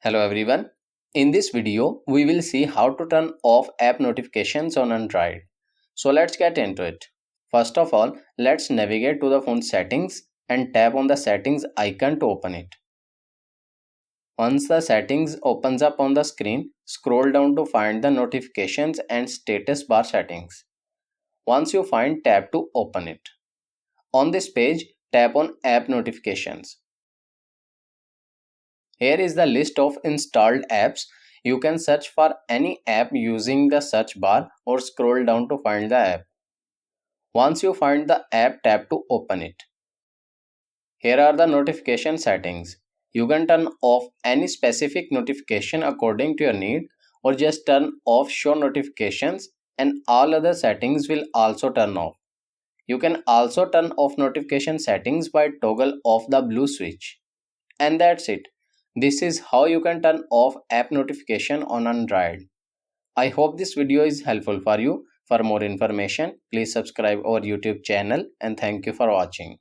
Hello everyone. In this video, we will see how to turn off app notifications on Android. So let's get into it. First of all, let's navigate to the phone settings and tap on the settings icon to open it. Once the settings opens up on the screen, scroll down to find the notifications and status bar settings. Once you find, tap to open it. On this page, tap on app notifications. Here is the list of installed apps. You can search for any app using the search bar or scroll down to find the app. Once you find the app, tap to open it. Here are the notification settings. You can turn off any specific notification according to your need, or just turn off show notifications, and all other settings will also turn off. You can also turn off notification settings by toggle off the blue switch. And that's it. This is how you can turn off app notification on Android. I hope this video is helpful for you. For more information, please subscribe our YouTube channel and thank you for watching.